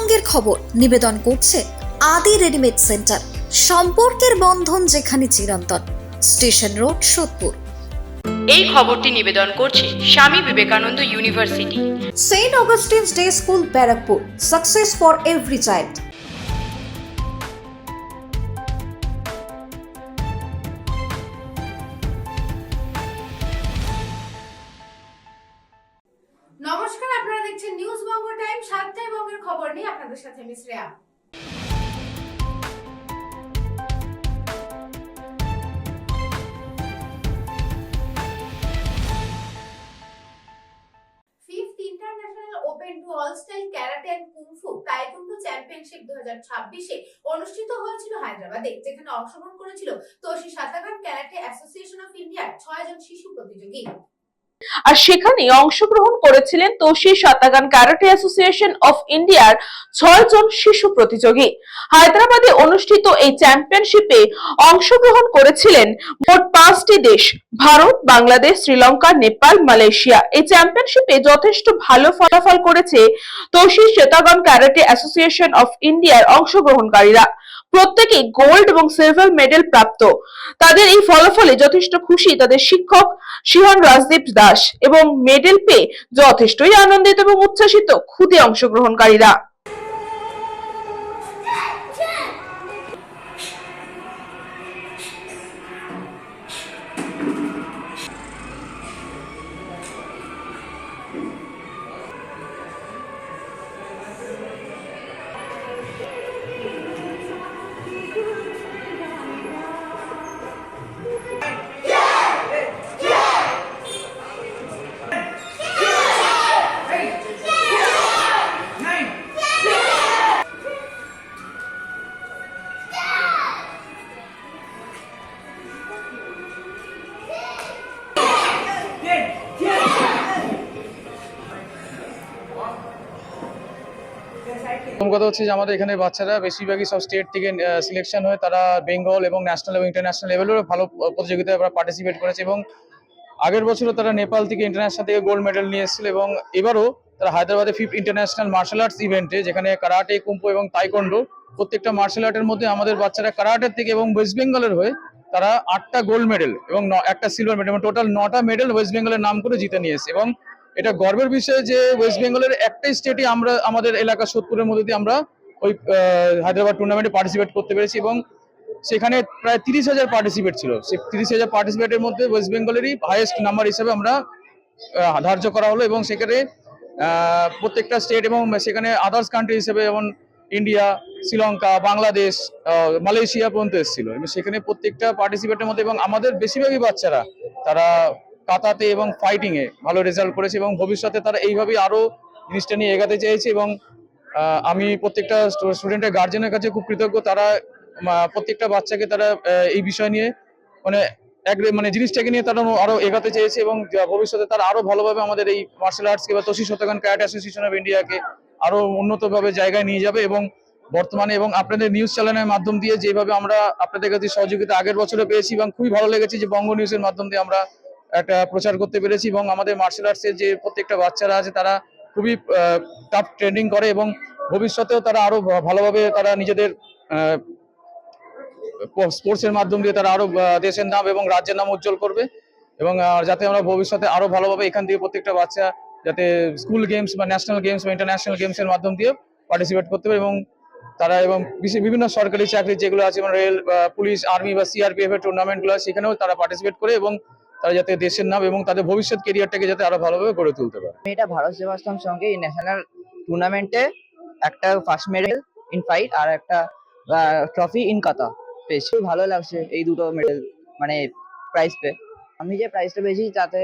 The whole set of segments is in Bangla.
পশ্চিমবঙ্গের খবর নিবেদন করছে আদি রেডিমেড সেন্টার, সম্পর্কের বন্ধন যেখানে চিরন্তন। Station road, Sodepur. এই খবরটি নিবেদন করছে Swami Vivekananda university, Saint Augustine's day school, Barrackpore. Success for every child. নমস্কার, আপনারা দেখছেন নিউজ বঙ্গ টাইম। সাতটায় বঙ্গের খবর নিয়ে আপনাদের সাথে আমি Shreya. Fifth international open to all style karate and kung fu taekwondo championship 2026 অনুষ্ঠিত হয়েছিল হায়দ্রাবাদে, যেখানে অংশগ্রহণ করেছিল Toshi Satagan karate association of ইন্ডিয়ার 6 জন শিশু প্রতিযোগী। আর সেখানে অংশগ্রহণ করেছিলেন Toshi Satagan karate association of ইন্ডিয়ার 6 জন শিশু প্রতিযোগী। হায়দ্রাবাদে অনুষ্ঠিত এই চ্যাম্পিয়নশিপে অংশগ্রহণ করেছিলেন মোট 5টি দেশ: ভারত, বাংলাদেশ, শ্রীলঙ্কা, নেপাল, মালয়েশিয়া। এই চ্যাম্পিয়নশিপে যথেষ্ট ভালো ফলাফল করেছে তোশি সাতাগান ক্যারাটে অ্যাসোসিয়েশন অফ ইন্ডিয়ার অংশগ্রহণকারীরা। প্রত্যেকেই গোল্ড এবং সিলভার মেডেল প্রাপ্ত। তাদের এই ফলাফলে যথেষ্ট খুশি তাদের শিক্ষক শিহন রাজদীপ দাস এবং মেডেল পেয়ে যথেষ্টই আনন্দিত এবং উচ্ছ্বাসিত খুদে অংশগ্রহণকারীরা। প্রথম কথা হচ্ছে যে আমাদের এখানে বাচ্চারা বেশিরভাগই সব স্টেট থেকে সিলেকশন হয়ে তারা বেঙ্গল এবং ন্যাশনাল এবং ইন্টারন্যাশনাল লেভেলেও ভালো প্রতিযোগিতায় পার্টিসিপেট করেছে এবং আগের বছরও তারা নেপাল থেকে ইন্টারন্যাশনাল থেকে গোল্ড মেডেল নিয়ে এসেছিল এবং এবারও তারা হায়দ্রাবাদে ফিফথ ইন্টারন্যাশনাল মার্শাল আর্টস ইভেন্টে, যেখানে কারাটে, কুম্ফু এবং তাইকোন্ডো প্রত্যেকটা মার্শাল আর্টের মধ্যে আমাদের বাচ্চারা কারাটের থেকে এবং ওয়েস্ট বেঙ্গলের হয়ে তারা 8টা গোল্ড মেডেল এবং একটা সিলভার মেডেল এবং টোটাল 9টা মেডেল ওয়েস্ট বেঙ্গলের নাম করে জিতে নিয়ে এসেছে। এবং এটা গর্বের বিষয় যে ওয়েস্ট বেঙ্গলের একটাই স্টেটে আমরা আমাদের এলাকা সোদপুরের মধ্যে দিয়ে আমরা ওই হায়দ্রাবাদ টুর্নামেন্টে পার্টিসিপেট করতে পেরেছি এবং সেখানে প্রায় 30,000 পার্টিসিপেট ছিল। সেই 30,000 পার্টিসিপেটের মধ্যে ওয়েস্ট বেঙ্গলেরই হাইয়েস্ট নাম্বার হিসেবে আমরা ধার্য করা হলো এবং সেখানে প্রত্যেকটা স্টেট এবং সেখানে আদার্স কান্ট্রি হিসেবে যেমন ইন্ডিয়া, শ্রীলঙ্কা, বাংলাদেশ, মালয়েশিয়া পর্যন্ত এসেছিল এবং সেখানে প্রত্যেকটা পার্টিসিপেটের মধ্যে এবং আমাদের বেশিরভাগই বাচ্চারা তারা কাতাতে এবং ফাইটিং এ ভালো রেজাল্ট করেছে এবং ভবিষ্যতে তারা এইভাবেই আরো জিনিসটা নিয়ে এগাতে চাইছে এবং আমি প্রত্যেকটা স্টুডেন্টের গার্জেনের কাছে খুব কৃতজ্ঞ। তারা প্রত্যেকটা বাচ্চাকে তারা এই বিষয় নিয়ে মানে জিনিসটাকে নিয়ে তারা আরো এগাতে চেয়েছে এবং ভবিষ্যতে তারা আরো ভালোভাবে আমাদের এই মার্শাল আর্টসকে বা তোশি সাতাগান ক্যারাটে অ্যাসোসিয়েশন অফ ইন্ডিয়াকে আরো উন্নতভাবে জায়গায় নিয়ে যাবে। এবং বর্তমানে এবং আপনাদের নিউজ চ্যানেলের মাধ্যম দিয়ে যেভাবে আমরা আপনাদের কাছে সহযোগিতা আগের বছরে পেয়েছি এবং খুবই ভালো লেগেছে যে বঙ্গ নিউজের মাধ্যম দিয়ে আমরা একটা প্রচার করতে পেরেছি এবং আমাদের মার্শাল আর্টসের যে প্রত্যেকটা বাচ্চারা আছে তারা খুবই টাফ ট্রেনিং করে এবং ভবিষ্যতেও তারা আরো ভালোভাবে তারা নিজেদের স্পোর্টসের মাধ্যম দিয়ে তারা আরো দেশের নাম এবং রাজ্যের নাম উজ্জ্বল করবে এবং যাতে আমরা ভবিষ্যতে আরো ভালোভাবে এখান থেকে প্রত্যেকটা বাচ্চা যাতে স্কুল গেমস বা ন্যাশনাল গেমস বা ইন্টারন্যাশনাল গেমসের মাধ্যম দিয়ে পার্টিসিপেট করতে পারে এবং তারা এবং বিভিন্ন সরকারি চাকরি যেগুলো আছে যেমন রেল, পুলিশ, আর্মি বা সিআরপিএফ এর টুর্নামেন্টগুলো সেখানেও তারা পার্টিসিপেট করে এবং তারা যাতে দেশের নাম এবং তাদের ভবিষ্যৎ কেরিয়ারটাকে যাতে আরো ভালোভাবে গড়ে তুলতে পারে। আমি এটা ভারত সেবাশ্রম সঙ্গে এই ন্যাশনাল টুর্নামেন্টে একটা ফার্স্ট মেডেল ইন ফাইট আর একটা ট্রফি ইন কাতা পেয়েছি। ভালো লাগছে এই দুটো মেডেল মানে প্রাইজ পেয়ে। আমি যে প্রাইজটা পেয়েছি তাতে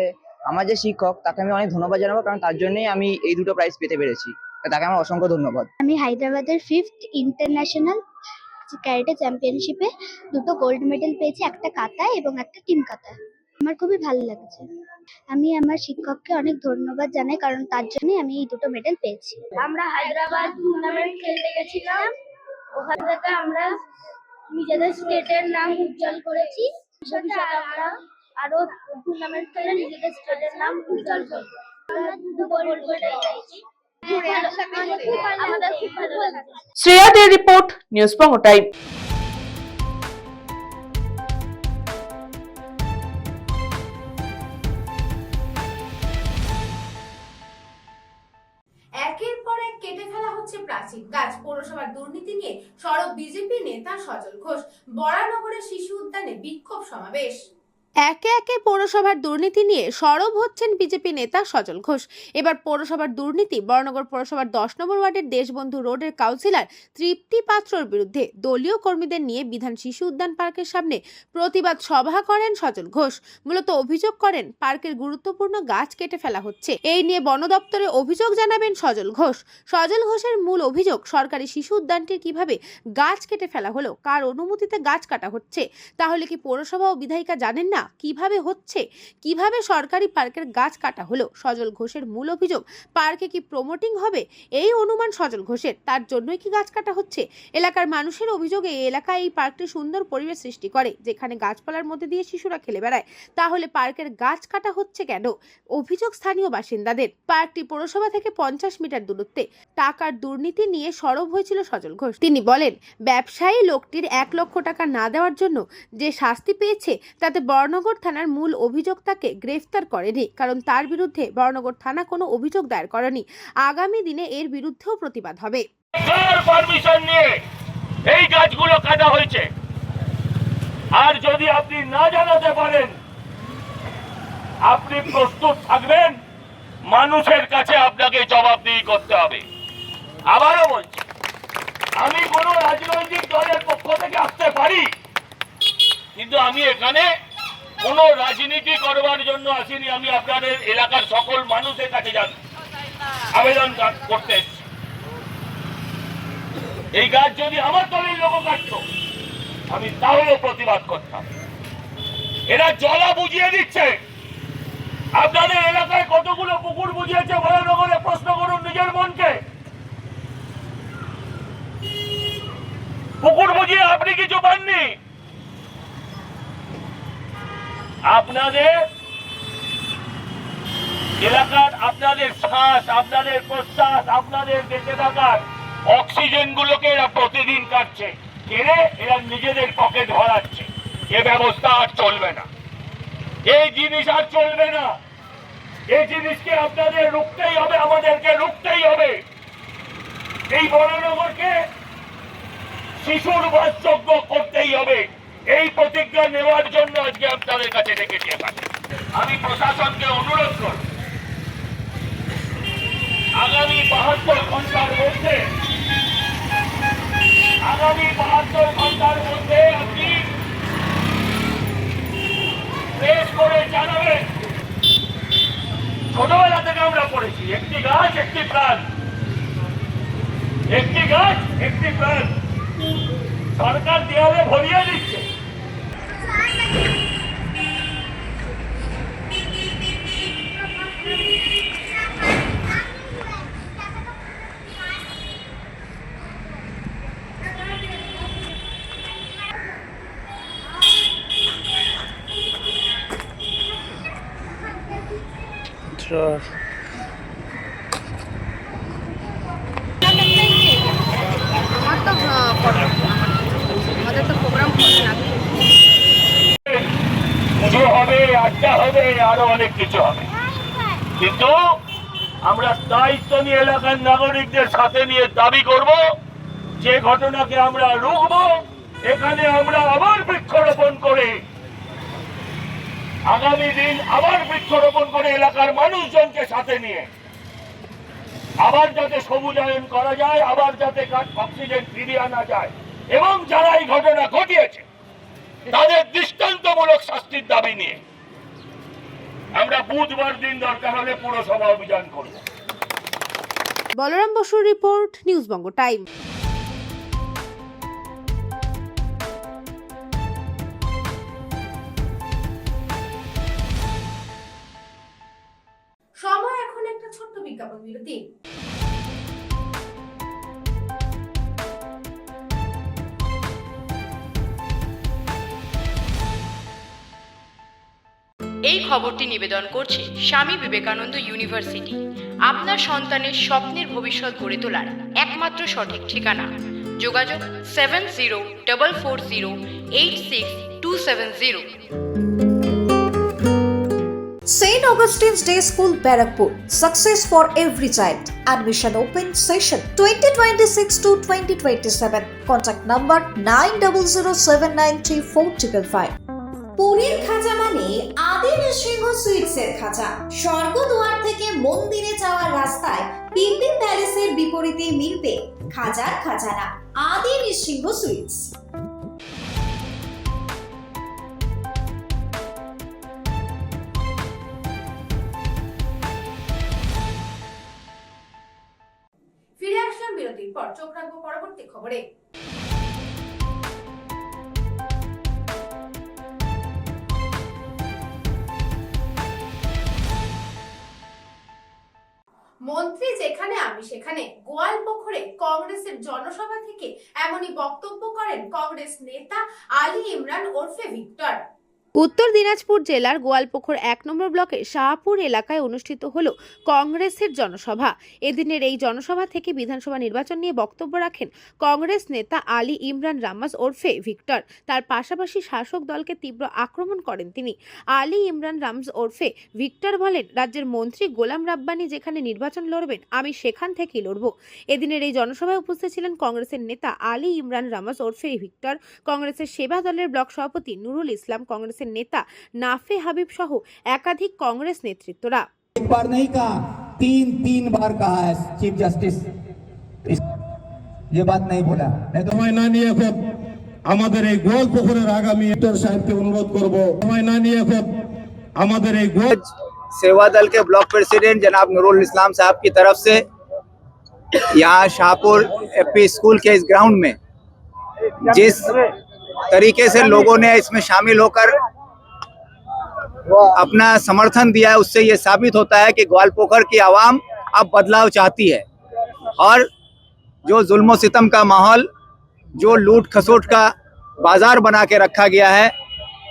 আমার যে শিক্ষক তাকে আমি অনেক ধন্যবাদ জানাবো, কারণ তার জন্যই আমি এই দুটো প্রাইজ পেতে পেরেছি। তাকে আমার অসংখ্য ধন্যবাদ। আমি হায়দ্রাবাদের ফিফথ ইন্টারন্যাশনাল ক্যারাটে চ্যাম্পিয়নশিপে দুটো গোল্ড মেডেল পেয়েছি, একটা কাতায় এবং একটা টিম কাতায়। আমার খুবই ভালো লাগছে। আমি আমার শিক্ষককে অনেক ধন্যবাদ জানাই, কারণ তার জন্যই আমি এই দুটো মেডেল পেয়েছি। আমরা হায়দ্রাবাদ টুর্নামেন্ট খেলতে গেছিলাম, ওখান থেকে আমরা নিজেদের স্টেটের নাম উজ্জ্বল করেছি। ভবিষ্যতে আমরা আরো টুর্নামেন্ট খেলে নিজেদের স্টেটের নাম উজ্জ্বল করব। আমরা দুটো গোল্ড মেডেল পেয়েছি। আমাদের খুব ভালো লাগছে। শ্রেয়া দের রিপোর্ট, নিউজ বঙ্গ টাইম। একের পর এক কেটে ফেলা হচ্ছে প্রাচীন গাছ। পৌরসভার দুর্নীতি নিয়ে সরব বিজেপি নেতা সজল ঘোষ। বরানগরের শিশু উদ্যানে বিক্ষোভ সমাবেশ। একে একে পৌরসভার দুর্নীতি নিয়ে সরব হচ্ছেন বিজেপি নেতা সজল ঘোষ। এবার পৌরসভার দুর্নীতি বরানগর পৌরসভার 10 নম্বর ওয়ার্ডের দেশবন্ধু রোডের কাউন্সিলর তৃপ্তি পাত্রর বিরুদ্ধে দলীয় কর্মীদের নিয়ে বিধান শিশু উদ্যান পার্কের সামনে প্রতিবাদ সভা করেন সজল ঘোষ। মূলত অভিযোগ করেন পার্কের গুরুত্বপূর্ণ গাছ কেটে ফেলা হচ্ছে। এই নিয়ে বন দপ্তরে অভিযোগ জানাবেন সজল ঘোষ। সজল ঘোষের মূল অভিযোগ, সরকারি শিশু উদ্যানটির কিভাবে গাছ কেটে ফেলা হলো, কার অনুমতিতে গাছ কাটা হচ্ছে। তাহলে কি পৌরসভা ও বিধায়িকা জানেন না কিভাবে হচ্ছে, কিভাবে সরকারি পার্কের গাছ কাটা হলো? সজল ঘোষের মূল অভিযোগ, পার্কে কি প্রমোটিং হবে এই অনুমান সজল ঘোষের, তার জন্যই কি গাছ কাটা হচ্ছে। এলাকার মানুষের অভিযোগে এই এলাকায় এই পার্কটি সুন্দর পরিবেশ সৃষ্টি করে, যেখানে গাছপালার মধ্যে দিয়ে শিশুরা খেলে বেড়ায়। তাহলে পার্কের গাছ কাটা হচ্ছে কেন? অভিযোগ স্থানীয় বাসিন্দাদের। পার্কটি পৌরসভা থেকে 50 মিটার দূরত্বে। টাকার দুর্নীতি নিয়ে সরব হয়েছিল সজল ঘোষ। তিনি বলেন, ব্যবসায়ী লোকটির 1 লক্ষ টাকা না দেওয়ার জন্য যে শাস্তি পেয়েছে, তাতে বরানগর থানার মূল অভিযোক্তাকে গ্রেফতার করেনি, কারণ তার বিরুদ্ধে বরানগর থানা কোনো অভিযোগ দায়ের করেনি। আগামী দিনে এর বিরুদ্ধেও প্রতিবাদ হবে। পারমিশন নিয়ে এই গাছগুলো কাটা হয়েছে, আর যদি আপনি না জানাতে পারেন, আপনি প্রস্তুত থাকবেন, মানুষের কাছে আপনাকে জবাবদিহি করতে হবে। আবারও বলছি, আমি কোনো রাজনৈতিক দলের পক্ষ থেকে আসতে পারি, কিন্তু আমি এখানে কোনো রাজনীতি করবার জন্য আসিনি। আমি আপনাদের এলাকার সকল মানুষের কাছে আবেদন করতে এসেছি। এই গাছ যদি আমার দলের লোক কাটত, আমি তাহলেও প্রতিবাদ করতাম। এরা জলা বুঝিয়ে দিচ্ছে। আপনাদের এলাকায় কতগুলো পুকুর বুঝিয়েছে বরানগরে? প্রশ্ন করুন নিজের মনকে। পুকুর বুঝিয়ে আপনি কিছু পাননি। আপনাদের এলাকার, আপনাদের শ্বাস, আপনাদের প্রশ্বাস, আপনাদের বেঁচে থাকার অক্সিজেন গুলোকে এরা প্রতিদিন কাটছে, কেড়ে এরা নিজেদের পকেট ভরাচ্ছে। এ ব্যবস্থা আর চলবে না, এই জিনিস আর চলবে না। এই জিনিসকে আপনাদের রুখতেই হবে, আমাদেরকে রুখতেই হবে। এই বরানগরকে শিশুর বাসযোগ্য করতেই হবে। এই প্রতিজ্ঞা নেওয়ার জন্য আজকে আপনাদের কাছে ডেকেছি। আমি প্রশাসনকে অনুরোধ করব, আগামী 72 ঘন্টার মধ্যে আপনি প্রেস করে জানাবেন। ছোটবেলা থেকে আমরা পড়েছি, একটি গাছ একটি প্রাণ, একটি গাছ একটি প্রাণ। সরকার দেয়ালে ভরিয়ে দিচ্ছে। পুজো হবে, আড্ডা হবে, আরো অনেক কিছু হবে, কিন্তু আমরা দায়িত্ব নিয়ে এলাকার নাগরিকদের সাথে নিয়ে দাবি করব, যে ঘটনাকে আমরা রুখবো। এখানে আমরা আবার বৃক্ষরোপণ করে, আগামী দিন আবার বৃক্ষরোপণ করে এলাকার মানুষজনকে সাথে নিয়ে আবার যাতে সবুজায়ন করা যায়, আবার যাতে অক্সিজেন ফিরিয়ে আনা যায়, এবং যারা এই ঘটনা ঘটিয়েছে তাদের দৃষ্টান্তমূলক শাস্তির দাবি নিয়ে আমরা বুধবার দিন দরকার হলে পুরসভা অভিযান করব। বলরাম বসুর রিপোর্ট, নিউজ বঙ্গ টাইম। সময় এখন একটা ছোট্ট বিজ্ঞাপন বিরতি। এই খবরটি নিবেদন করছে স্বামী বিবেকানন্দ ইউনিভার্সিটি। আপনার সন্তানের স্বপ্নের ভবিষ্যৎ গড়ে তোলার একমাত্র সঠিক ঠিকানা। যোগাযোগ 7044086270। St. Augustine's Day School, Barrackpur. Success for every child. Admission open session 2026 to 2027. Contact number 9007934555. পুরীর খাজা মানে আদি নৃসিংহ সুইটসের খাজা। স্বর্গদুয়ার থেকে মন্দিরে যাওয়ার রাস্তায় পিপি প্যালেসের বিপরীতে মিলবে খাজার খাজানা আদি নৃসিংহ সুইটস। ফিরে আসলাম বিরতির পর, চোখ রাখবো পরবর্তী খবরে। মন্ত্রী যেখানে আমি সেখানে, গোয়ালপুকুরে কংগ্রেসের জনসভা থেকে এমনই বক্তব্য করেন কংগ্রেস নেতা আলী ইমরান ওরফে ভিক্টর। উত্তর দিনাজপুর জেলার গোয়ালপুকুর ১ নম্বর ব্লকের শাহপুর এলাকায় অনুষ্ঠিত হলো কংগ্রেসের জনসভা। এদিনের এই জনসভা থেকে বিধানসভা নির্বাচন নিয়ে বক্তব্য রাখেন কংগ্রেস নেতা আলী ইমরান রামাজ ওরফে ভিক্টর। তার পাশাপাশি শাসক দলকে তীব্র আক্রমণ করেন তিনি। আলী ইমরান রামজ ওরফে ভিক্টর বলেন, রাজ্যের মন্ত্রী গোলাম রাব্বানি যেখানে নির্বাচন লড়বেন আমি সেখান থেকেই লড়ব। এদিনের এই জনসভায় উপস্থিত ছিলেন কংগ্রেসের নেতা আলী ইমরান রামাজ ওরফে ভিক্টর, কংগ্রেসের সেবা দলের ব্লক সভাপতি নুরুল ইসলাম, কংগ্রেসের নেতা নাফে হাবিব সহ একাধিক কংগ্রেস নেতৃত্বরা। एक बार नहीं कहा, तीन बार कहा है चीफ जस्टिस, ये बात नहीं बोला। नहीं तो সময় না নিয়ে এখন আমাদের এই গোয়ালপুকুরের আগামী ভিক্টর সাহেবকে অনুরোধ করব, সময় না নিয়ে এখন আমাদের এই सेवा दल के ब्लॉक प्रेसिडेंट जनाब नूरुल इस्लाम साहब की तरफ से यहाँ शाहपुर एपी स्कूल के इस ग्राउंड में जिस तरीके से लोगों ने इसमें शामिल होकर अपना समर्थन दिया है, उससे ये साबित होता है कि ग्वालपोखर की आवाम अब बदलाव चाहती है और जो जुल्म सितम का माहौल, जो लूट खसोट का बाजार बना के रखा गया है,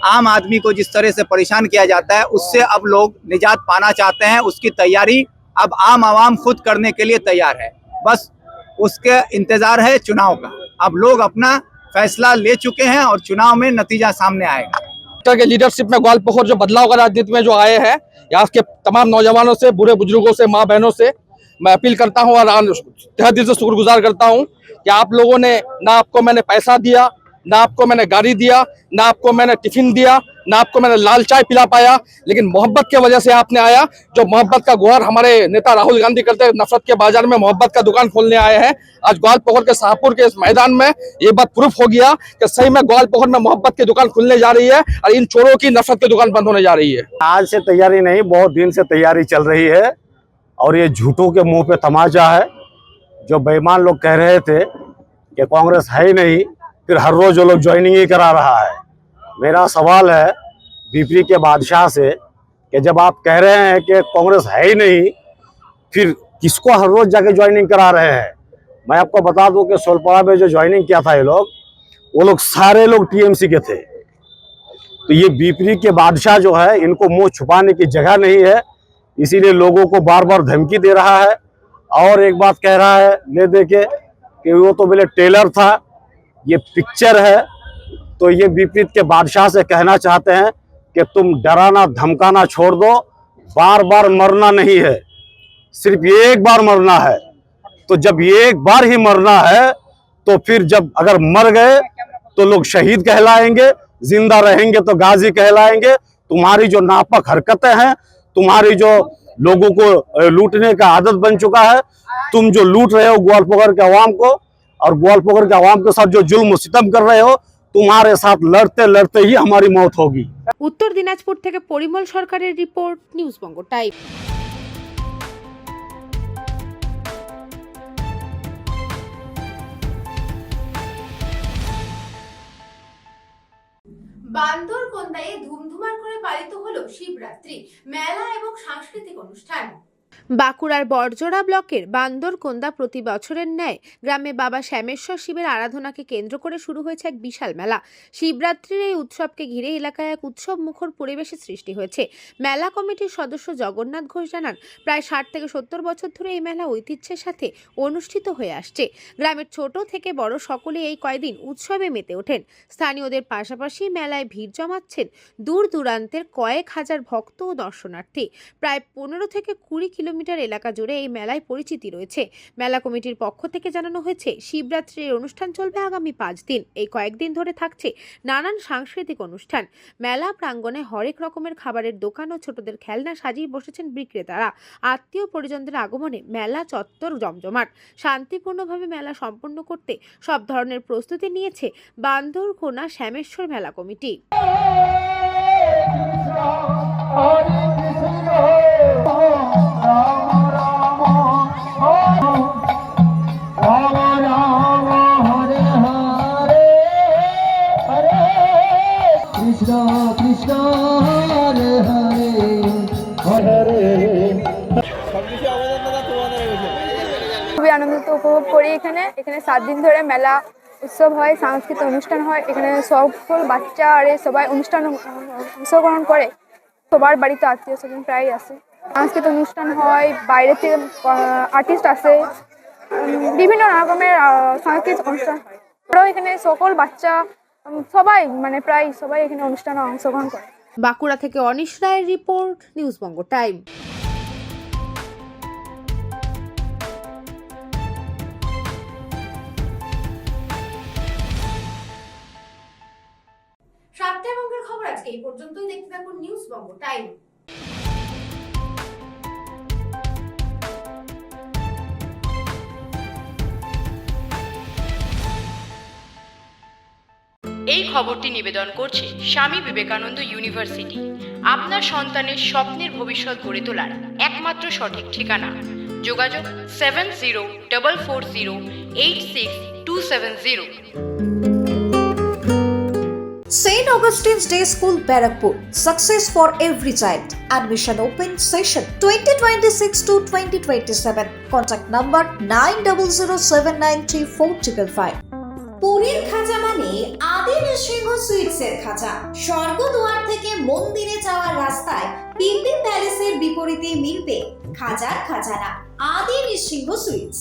आम आदमी को जिस तरह से परेशान किया जाता है, उससे अब लोग निजात पाना चाहते हैं। उसकी तैयारी अब आम आवाम खुद करने के लिए तैयार है, बस उसके इंतजार है चुनाव का। अब लोग अपना फैसला ले चुके हैं और चुनाव में नतीजा सामने आएगा। के लीडरशिप में ग्वालपुकुर जो बदलाव का राजनीति में जो आए हैं, यहाँ के तमाम नौजवानों से, बूढ़े बुजुर्गों से, माँ बहनों से मैं अपील करता हूँ और तहे दिल से शुक्रगुजार करता हूँ कि आप लोगों ने, ना आपको मैंने पैसा दिया, ना आपको मैंने गाड़ी दिया, ना आपको मैंने टिफिन दिया, ना आपको मैंने लाल चाय पिला पाया, लेकिन मोहब्बत के वजह से आपने आया। जो मोहब्बत का गुहार हमारे नेता राहुल गांधी करते हैं, नफरत के बाजार में मोहब्बत का दुकान खोलने आए हैं। आज ग्वालपुकुर के शाहपुर के इस मैदान में ये बात प्रूफ हो गया कि सही में ग्वालपुकुर में मोहब्बत की दुकान खुलने जा रही है और इन चोरों की नफरत की दुकान बंद होने जा रही है। आज से तैयारी नहीं, बहुत दिन से तैयारी चल रही है और ये झूठों के मुंह पे तमाचा है। जो बेईमान लोग कह रहे थे कि कांग्रेस है ही नहीं, फिर हर रोज वो लोग ज्वाइनिंग ही करा रहा है। मेरा सवाल है बीपी के बादशाह से कि जब आप कह रहे हैं कि कांग्रेस है ही नहीं, फिर किसको हर रोज जाके ज्वाइनिंग करा रहे हैं? मैं आपको बता दूं कि सोलपाड़ा में जो ज्वाइनिंग किया था ये लोग, वो लोग सारे लोग टीएमसी के थे। तो ये बीपी के बादशाह जो है, इनको मुंह छुपाने की जगह नहीं है, इसीलिए लोगों को बार बार धमकी दे रहा है। और एक बात कह रहा है ले दे के कि वो तो मेरे टेलर था, ये पिक्चर है। तो ये विपरीत के बादशाह से कहना चाहते हैं कि तुम डराना धमकाना छोड़ दो, बार बार मरना नहीं है, सिर्फ एक बार मरना है। तो जब एक बार ही मरना है, तो फिर जब अगर मर गए तो लोग शहीद कहलाएंगे, जिंदा रहेंगे तो गाजी कहलाएंगे। तुम्हारी जो नापाक हरकतें हैं, तुम्हारी जो लोगों को लूटने का आदत बन चुका है, तुम जो लूट रहे हो ग्वालपुकुर के अवाम को और ग्वालपुकुर के अवाम के साथ जो जुल्म सितम कर रहे हो, तुम्हारे साथ लड़ते लड़ते ही हमारी मौत होगी। উত্তর দিনাজপুর থেকে পরিমল সরকারের রিপোর্ট, নিউজ বঙ্গ টাইম। বান্দরকন্দায় ধুমধুমার করে পালিত হলো শিবরাত্রি মেলা এবং সাংস্কৃতিক অনুষ্ঠান। বাঁকুড়ার বড়জোড়া ব্লকের বান্দরকোন্দা প্রতি বছরের ন্যায় গ্রামে বাবা শ্যামেশ্বর শিবের আরাধনাকে কেন্দ্র করে শুরু হয়েছে এক বিশাল মেলা। শিবরাত্রির এই উৎসবকে ঘিরে এলাকায় এক উৎসব মুখর পরিবেশের সৃষ্টি হয়েছে। মেলা কমিটির সদস্য জগন্নাথ ঘোষ জানান, প্রায় 60 থেকে 70 বছর ধরে এই মেলা ঐতিহ্যের সাথে অনুষ্ঠিত হয়ে আসছে। গ্রামের ছোট থেকে বড় সকলে এই কয়দিন উৎসবে মেতে ওঠেন। স্থানীয়দের পাশাপাশি মেলায় ভিড় জমাচ্ছেন দূর দূরান্তের কয়েক হাজার ভক্ত ও দর্শনার্থী। প্রায় 15 থেকে 20 কিলোমিটার এলাকা জুড়ে এই মেলায় পরিচিতি রয়েছে। মেলা কমিটির পক্ষ থেকে জানানো হয়েছে, শিবরাত্রির অনুষ্ঠান চলবে আগামী 5 দিন। এই কয়েকদিন ধরে থাকছে নানান সাংস্কৃতিক অনুষ্ঠান। মেলা প্রাঙ্গণে হরেক রকমের খাবারের দোকান ও ছোটদের খেলনা সাজিয়ে বসেছেন বিক্রেতারা। আত্মীয় পরিজনদের আগমনে মেলা চত্বর জমজমাট। শান্তিপূর্ণভাবে মেলা সম্পন্ন করতে সব ধরনের প্রস্তুতি নিয়েছে বান্দরকোনা শ্যামেশ্বর মেলা কমিটি। খুবই আনন্দিত উপভোগ করি। এখানে 7 দিন ধরে মেলা উৎসব হয়, সাংস্কৃতিক অনুষ্ঠান হয়। এখানে সকল বাচ্চা আর সবাই অনুষ্ঠান অংশগ্রহণ করে। সবার বাড়িতে আত্মীয় স্বজন প্রায় আসে। সাংস্কৃতিক অনুষ্ঠান হয়, বাইরে থেকে আর্টিস্ট আসে, বিভিন্ন রকমের সাংস্কৃতিক অনুষ্ঠান হয়। ওরাও এখানে সকল বাচ্চা সবাই প্রায় সবাই এখানে অনুষ্ঠানে অংশগ্রহণ করে। বাঁকুড়া থেকে অনিশ রায়ের রিপোর্ট, নিউজ বঙ্গ টাইম। সাতটায় বঙ্গের খবর আজকে এই পর্যন্তই। দেখতে থাকুন নিউজ বঙ্গ টাইম। এই খবরটি নিবেদন করছে স্বামী বিবেকানন্দ ইউনিভার্সিটি। আপনার সন্তানের স্বপ্নের ভবিষ্যৎ গড়ে তোলার একমাত্র সঠিক ঠিকানা। যোগাযোগ 7044086270। St. Augustine's Day School, Barakpur. Success for every child. Admission open session 2026 to 2027. Contact number 9007934555. পুরীর খাজা মানে আদি নৃসিংহ সুইটসের খাজা। স্বর্গদুয়ার থেকে মন্দিরে যাওয়ার রাস্তায় পিপি প্যালেসের বিপরীতে মিলবে খাজার খাজানা, আদি নৃসিংহ সুইটস।